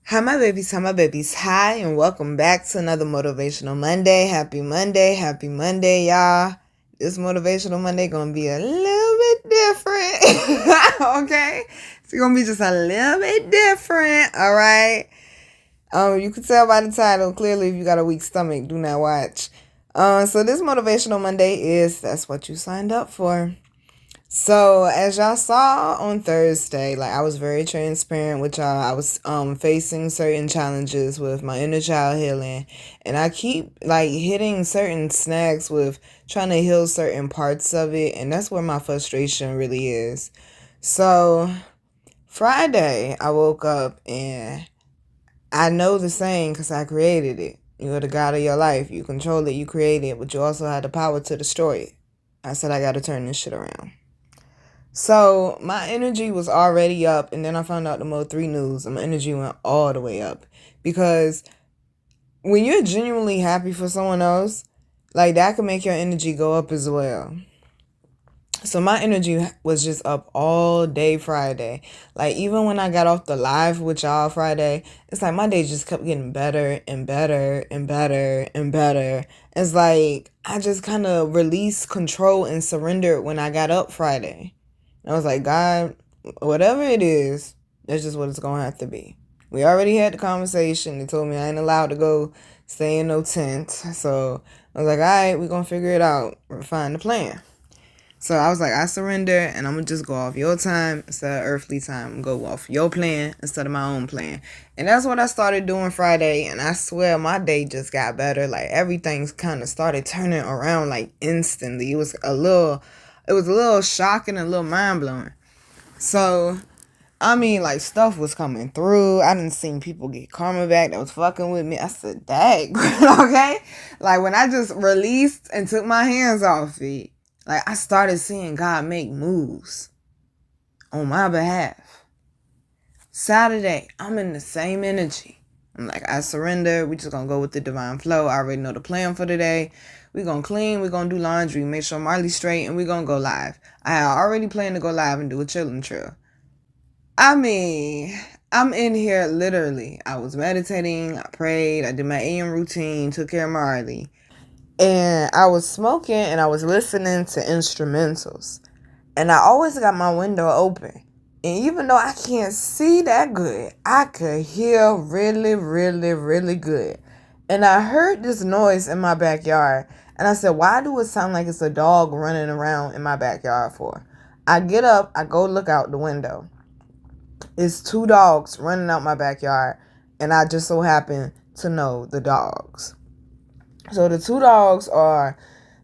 Hi, my babies. Hi, my babies. Hi, and welcome back to another Motivational Monday. Happy Monday. Happy Monday, y'all. This Motivational Monday gonna be a little bit different. Okay? It's gonna be just a little bit different. All right? You can tell by the title, clearly, if you got a weak stomach, do not watch. So this Motivational Monday that's what you signed up for. So as y'all saw on Thursday, like I was very transparent with y'all. I was facing certain challenges with my inner child healing, and I keep like hitting certain snags with trying to heal certain parts of it, and that's where my frustration really is. So Friday, I woke up and I know the saying because I created it. You're the God of your life. You control it, you create it, but you also have the power to destroy it. I said I got to turn this shit around. So my energy was already up, and then I found out the Mode 3 news, and my energy went all the way up. Because when you're genuinely happy for someone else, like that can make your energy go up as well. So my energy was just up all day Friday. Like even when I got off the live with y'all Friday, it's like my day just kept getting better and better and better and better. It's like I just kind of released control and surrendered when I got up Friday. I was like, God, whatever it is, that's just what it's going to have to be. We already had the conversation. They told me I ain't allowed to go stay in no tent. So I was like, all right, we're going to figure it out. Refine the plan. So I was like, I surrender, and I'm going to just go off your time instead of earthly time. Go off your plan instead of my own plan. And that's what I started doing Friday, and I swear my day just got better. Like everything's kind of started turning around like instantly. It was a little shocking and a little mind-blowing. So, I mean, like, stuff was coming through. I didn't see people get karma back that was fucking with me. I said, dang, okay? Like, when I just released and took my hands off it, like, I started seeing God make moves on my behalf. Saturday, I'm in the same energy. I'm like, I surrender. We just gonna go with the divine flow. I already know the plan for today. We're gonna clean. We're gonna do laundry. Make sure Marley's straight. And we're gonna go live. I had already planned to go live and do a chilling trail. I mean, I'm in here literally. I was meditating. I prayed. I did my AM routine. Took care of Marley. And I was smoking and I was listening to instrumentals. And I always got my window open. And even though I can't see that good, I could hear really, really, really good. And I heard this noise in my backyard. And I said, why do it sound like it's a dog running around in my backyard for? I get up, I go look out the window. It's 2 dogs running out my backyard. And I just so happen to know the dogs. So the 2 dogs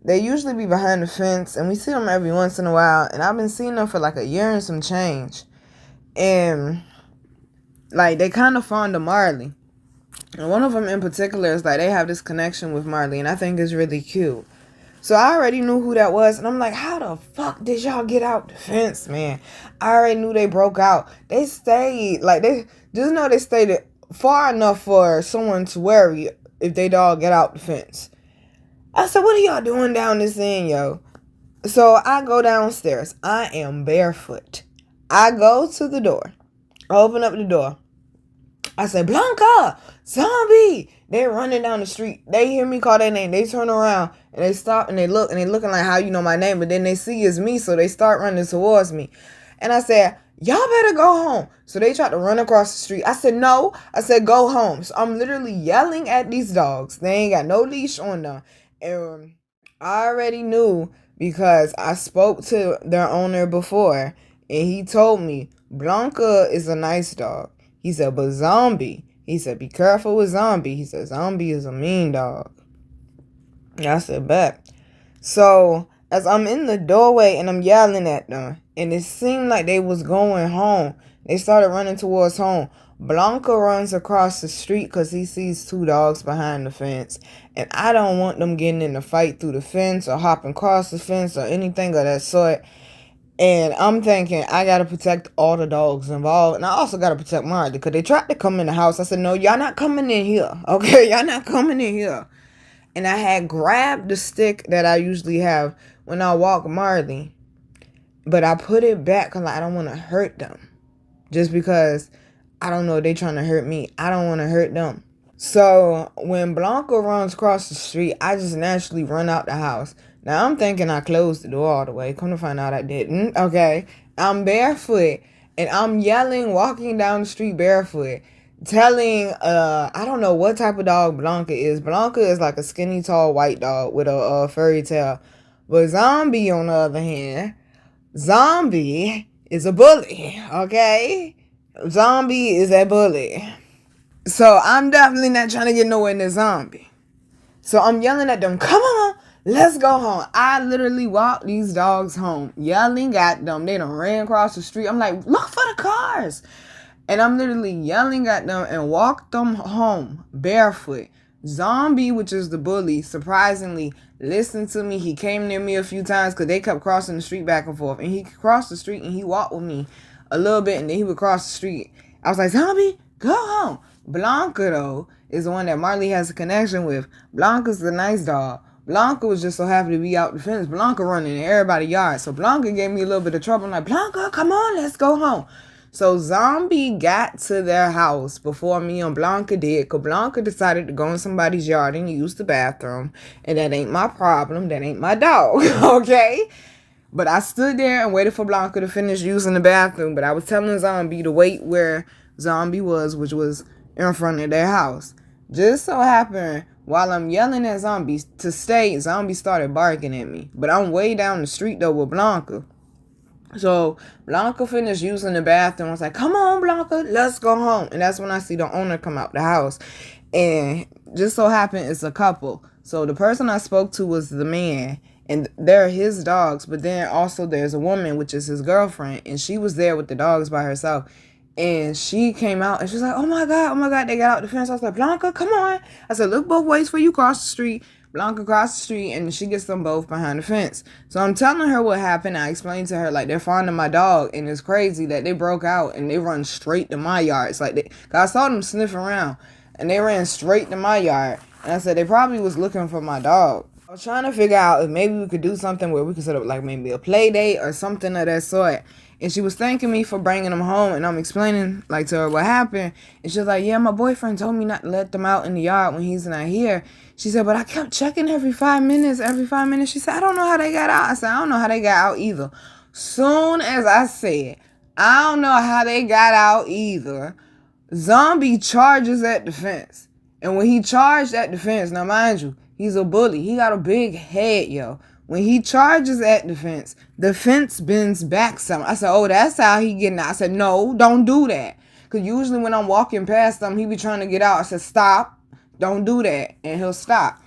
they usually be behind the fence, and we see them every once in a while, and I've been seeing them for like a year and some change. And like they kind of fond of Marley. And one of them in particular is like they have this connection with Marley, and I think it's really cute. So I already knew who that was, and I'm like, how the fuck did y'all get out the fence, man? I already knew they broke out. They stayed, like they just know they stayed far enough for someone to worry if they dog get out the fence. I said, what are y'all doing down this end, yo? So I go downstairs. I am barefoot. I go to the door. I open up the door. I say, Blanca, zombie. They're running down the street. They hear me call their name. They turn around and they stop and they look and they looking like how you know my name. But then they see it's me, so they start running towards me. And I said, y'all better go home. So they tried to run across the street. I said, no. I said, go home. So I'm literally yelling at these dogs. They ain't got no leash on them. And I already knew because I spoke to their owner before. And he told me, Blanca is a nice dog. He said, but Zombie, he said, be careful with Zombie. He said, Zombie is a mean dog. And I said, bet. So as I'm in the doorway and I'm yelling at them, and it seemed like they was going home. They started running towards home. Blanca runs across the street because he sees 2 dogs behind the fence. And I don't want them getting in a fight through the fence or hopping across the fence or anything of that sort. And I'm thinking, I got to protect all the dogs involved. And I also got to protect Marley because they tried to come in the house. I said, no, y'all not coming in here. Okay, y'all not coming in here. And I had grabbed the stick that I usually have when I walk Marley. But I put it back because I don't want to hurt them. Just because I don't know if they trying to hurt me. I don't want to hurt them. So when Blanca runs across the street, I just naturally run out the house. Now I'm thinking I closed the door all the way. Come to find out I didn't. Okay. I'm barefoot and I'm yelling, walking down the street barefoot, telling I don't know what type of dog Blanca is. Blanca is like a skinny, tall white dog with a furry tail. But Zombie, on the other hand, Zombie is a bully. Okay? Zombie is a bully. So I'm definitely not trying to get nowhere near Zombie. So I'm yelling at them, come on, let's go home. I literally walked these dogs home, yelling at them. They done ran across the street. I'm like, look for the cars. And I'm literally yelling at them and walked them home barefoot. Zombie, which is the bully, surprisingly listened to me. He came near me a few times because they kept crossing the street back and forth. And he crossed the street and he walked with me a little bit and then he would cross the street. I was like, Zombie, go home. Blanca, though, is the one that Marley has a connection with. Blanca's the nice dog. Blanca was just so happy to be out the fence. Blanca running in everybody's yard. So Blanca gave me a little bit of trouble. I'm like, Blanca, come on, let's go home. So Zombie got to their house before me and Blanca did, because Blanca decided to go in somebody's yard and use the bathroom. And that ain't my problem. That ain't my dog, okay? But I stood there and waited for Blanca to finish using the bathroom. But I was telling Zombie to wait where Zombie was, which was in front of their house. Just so happened, while I'm yelling at Zombie to stay, Zombie started barking at me. But I'm way down the street, though, with Blanca. So Blanca finished using the bathroom. I was like, come on, Blanca, let's go home. And that's when I see the owner come out the house. And just so happened it's a couple. So the person I spoke to was the man. And they're his dogs. But then also there's a woman, which is his girlfriend. And she was there with the dogs by herself. And she came out and she's like, oh my God, they got out the fence. I was like, Blanca, come on. I said, look both ways before you cross the street. Blanca crossed the street and she gets them both behind the fence. So I'm telling her what happened. I explained to her, like, they're fond of my dog. And it's crazy that they broke out and they run straight to my yard. It's like, I saw them sniff around and they ran straight to my yard. And I said, they probably was looking for my dog. I was trying to figure out if maybe we could do something where we could set up like maybe a play date or something of that sort. And she was thanking me for bringing them home. And I'm explaining like to her what happened. And she was like, yeah, my boyfriend told me not to let them out in the yard when he's not here. She said, but I kept checking every 5 minutes. She said, I don't know how they got out. I said, I don't know how they got out either. Soon as I said, I don't know how they got out either, Zombie charges at the fence. And when he charged at the fence, now mind you, he's a bully. He got a big head, yo. When he charges at the fence bends back some. I said, oh, that's how he getting out. I said, no, don't do that. Because usually when I'm walking past him, he be trying to get out. I said, stop. Don't do that. And he'll stop.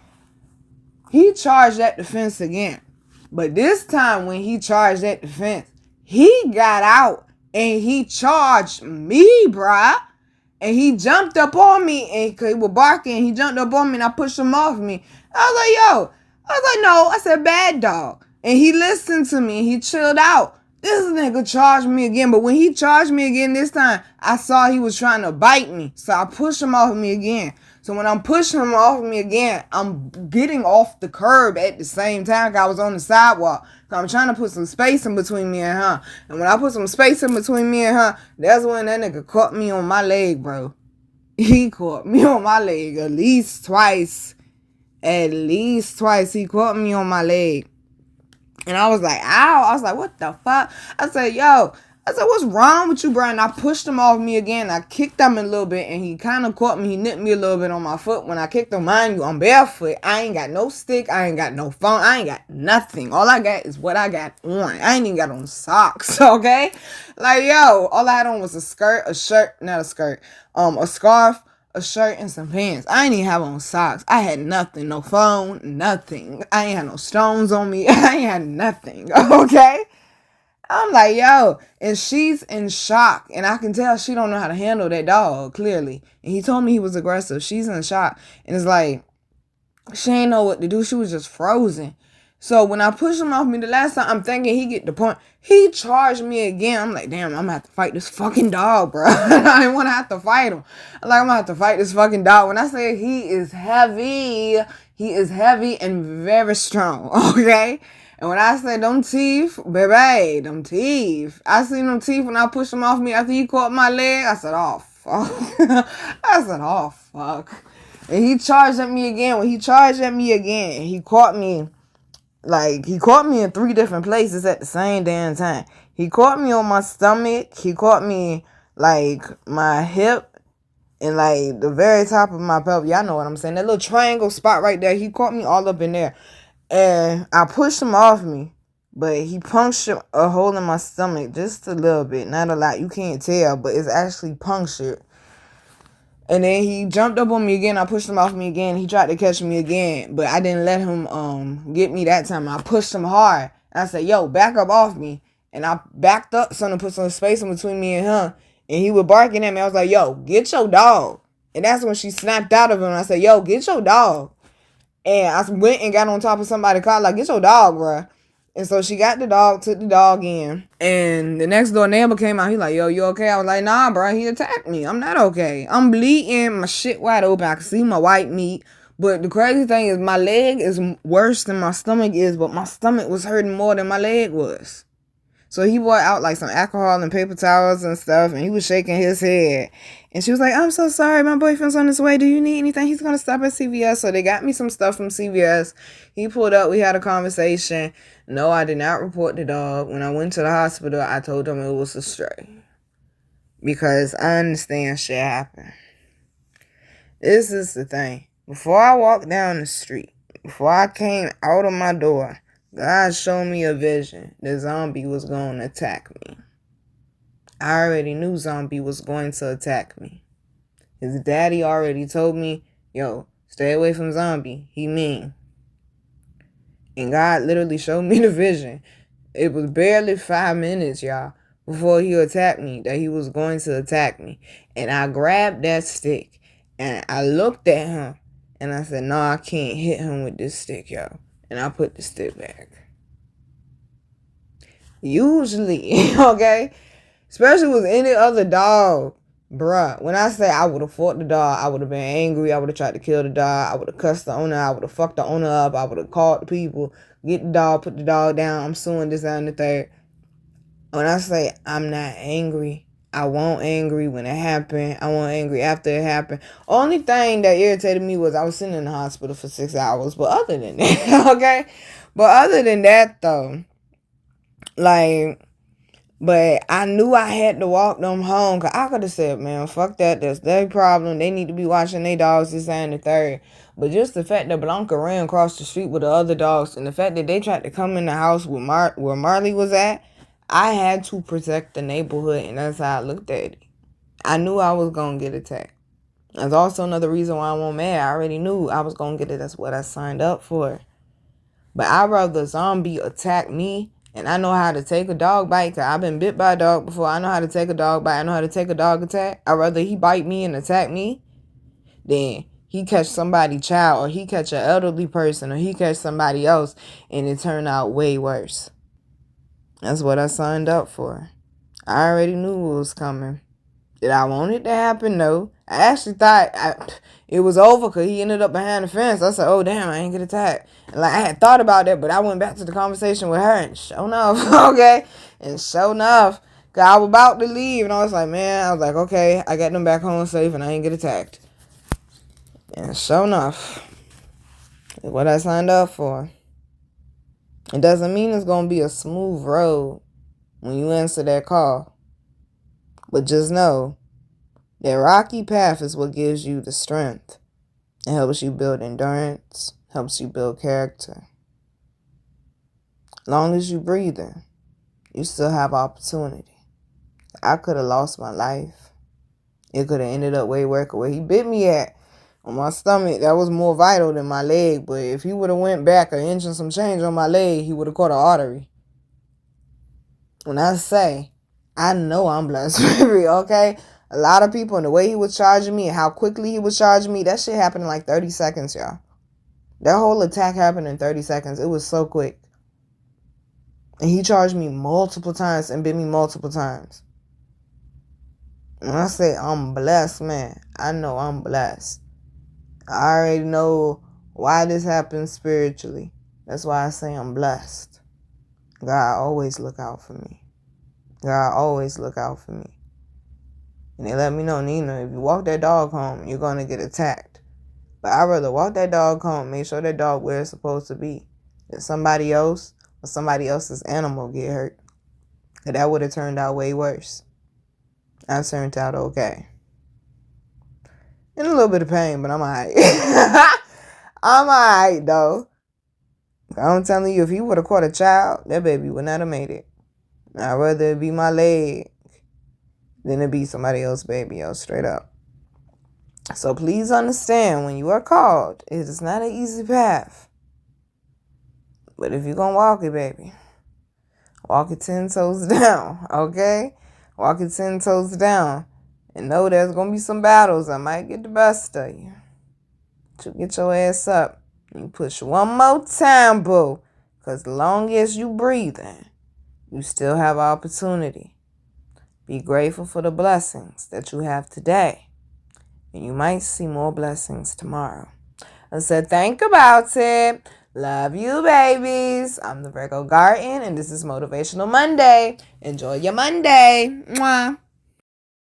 He charged at the fence again. But this time when he charged at the fence, he got out and he charged me, bruh. And he jumped up on me and he was barking. He jumped up on me and I pushed him off me. I was like, yo. I was like, no. I said, bad dog. And he listened to me. He chilled out. This nigga charged me again. But when he charged me again this time, I saw he was trying to bite me. So I pushed him off me again. So when I'm pushing him off me again, I'm getting off the curb at the same time. I was on the sidewalk. So I'm trying to put some space in between me and her. And when I put some space in between me and her, that's when that nigga caught me on my leg, bro. He caught me on my leg at least twice. At least twice he caught me on my leg. And I was like, ow. I was like, what the fuck? I said, yo. I said, what's wrong with you, bro? And I pushed him off me again. I kicked him a little bit. And he kind of caught me. He nipped me a little bit on my foot. When I kicked him, mind you, I'm barefoot. I ain't got no stick. I ain't got no phone. I ain't got nothing. All I got is what I got on. I ain't even got on socks, okay? Like, yo, all I had on was a skirt, a shirt, not a skirt, a scarf, a shirt, and some pants. I ain't even have on socks. I had nothing. No phone, nothing. I ain't had no stones on me. I ain't had nothing, okay? I'm like, yo, and she's in shock. And I can tell she don't know how to handle that dog, clearly. And he told me he was aggressive. She's in shock. And it's like, she ain't know what to do. She was just frozen. So when I pushed him off me the last time, I'm thinking he get the point. He charged me again. I'm like, damn, I'm going to have to fight this fucking dog, bro. I didn't want to have to fight him. I'm like, I'm going to have to fight this fucking dog. When I say he is heavy and very strong, okay? And when I say them teeth, baby, them teeth. I seen them teeth when I pushed him off me after he caught my leg. I said, oh, fuck. I said, oh, fuck. And he charged at me again. When he charged at me again, he caught me in 3 different places at the same damn time. He caught me on my stomach. He caught me, like, my hip and, like, the very top of my pelvis. Y'all know what I'm saying. That little triangle spot right there. He caught me all up in there. And I pushed him off me. But he punctured a hole in my stomach just a little bit. Not a lot. You can't tell. But it's actually punctured. And then he jumped up on me again. I pushed him off me again. He tried to catch me again. But I didn't let him get me that time. I pushed him hard. And I said, yo, back up off me. And I backed up so to put some space in between me and him. And he was barking at me. I was like, yo, get your dog. And that's when she snapped out of him. I said, yo, get your dog. And I went and got on top of somebody's car. Like, get your dog, bruh. And so she got the dog, took the dog in. And the next door neighbor came out. He like, yo, you okay? I was like, nah, bro. He attacked me. I'm not okay. I'm bleeding. My shit wide open. I can see my white meat. But the crazy thing is my leg is worse than my stomach is. But my stomach was hurting more than my leg was. So he brought out like some alcohol and paper towels and stuff. And he was shaking his head. And she was like, I'm so sorry. My boyfriend's on his way. Do you need anything? He's going to stop at CVS. So they got me some stuff from CVS. He pulled up. We had a conversation. No, I did not report the dog. When I went to the hospital, I told him it was a stray. Because I understand shit happen. This is the thing. Before I walked down the street, before I came out of my door, God showed me a vision. The zombie was going to attack me. I already knew zombie was going to attack me. His daddy already told me, yo, stay away from zombie. He mean. And God literally showed me the vision. It was barely 5 minutes, y'all, before he attacked me, that he was going to attack me. And I grabbed that stick and I looked at him and I said, no, I can't hit him with this stick, y'all. And I put the stick back. Usually, okay, especially with any other dog, bruh, when I say I would have fought the dog, I would have been angry, I would have tried to kill the dog, I would have cussed the owner, I would have fucked the owner up, I would have called the people, get the dog, put the dog down, I'm suing this, that, and the third. When I say I'm not angry, I wasn't angry when it happened, I wasn't angry after it happened. Only thing that irritated me was I was sitting in the hospital for 6 hours, but other than that, okay? But other than that, though, like, but I knew I had to walk them home. Because I could have said, man, fuck that. That's their problem. They need to be watching their dogs, this and the third. But just the fact that Blanca ran across the street with the other dogs. And the fact that they tried to come in the house where Marley was at. I had to protect the neighborhood. And that's how I looked at it. I knew I was going to get attacked. That's also another reason why I wasn't mad. I already knew I was going to get it. That's what I signed up for. But I'd rather a zombie attack me. And I know how to take a dog bite, because I've been bit by a dog before. I know how to take a dog bite. I know how to take a dog attack. I'd rather he bite me and attack me than he catch somebody's child, or he catch an elderly person, or he catch somebody else, and it turned out way worse. That's what I signed up for. I already knew what was coming. Did I want it to happen? No. I actually thought it was over because he ended up behind the fence. I said, oh, damn, I ain't get attacked. And like, I had thought about that, but I went back to the conversation with her, and sure enough, okay? And sure enough, because I was about to leave, and I was like, man, I was like, okay, I got them back home safe, and I ain't get attacked. And sure enough, it's what I signed up for. It doesn't mean it's going to be a smooth road when you answer that call. But just know that rocky path is what gives you the strength. It helps you build endurance, helps you build character. Long as you breathing, you still have opportunity. I could have lost my life. It could have ended up way worse. Where he bit me at on my stomach, that was more vital than my leg. But if he would have went back an inch and some change on my leg, he would have caught an artery. When I say, I know I'm blessed, baby, okay? A lot of people, and the way he was charging me and how quickly he was charging me, that shit happened in like 30 seconds, y'all. That whole attack happened in 30 seconds. It was so quick. And he charged me multiple times and bit me multiple times. When I say I'm blessed, man, I know I'm blessed. I already know why this happened spiritually. That's why I say I'm blessed. God always look out for me. God always look out for me. And they let me know, Nina, if you walk that dog home, you're going to get attacked. But I'd rather walk that dog home, make sure that dog where it's supposed to be, than somebody else or somebody else's animal get hurt. Because that would have turned out way worse. I turned out okay. In a little bit of pain, but I'm alright. I'm alright, though. I'm telling you, if he would have caught a child, that baby would not have made it. I'd rather it be my leg than it be somebody else's baby, yo, straight up. So please understand, when you are called, it is not an easy path. But if you're going to walk it, baby, walk it 10 toes down, okay? Walk it 10 toes down. And know there's going to be some battles that might get the best of you. To get your ass up. You push one more time, boo. Because as long as you breathing, you still have opportunity. Be grateful for the blessings that you have today. And you might see more blessings tomorrow. I said, think about it. Love you, babies. I'm the Virgo Garden, and this is Motivational Monday. Enjoy your Monday. Mwah.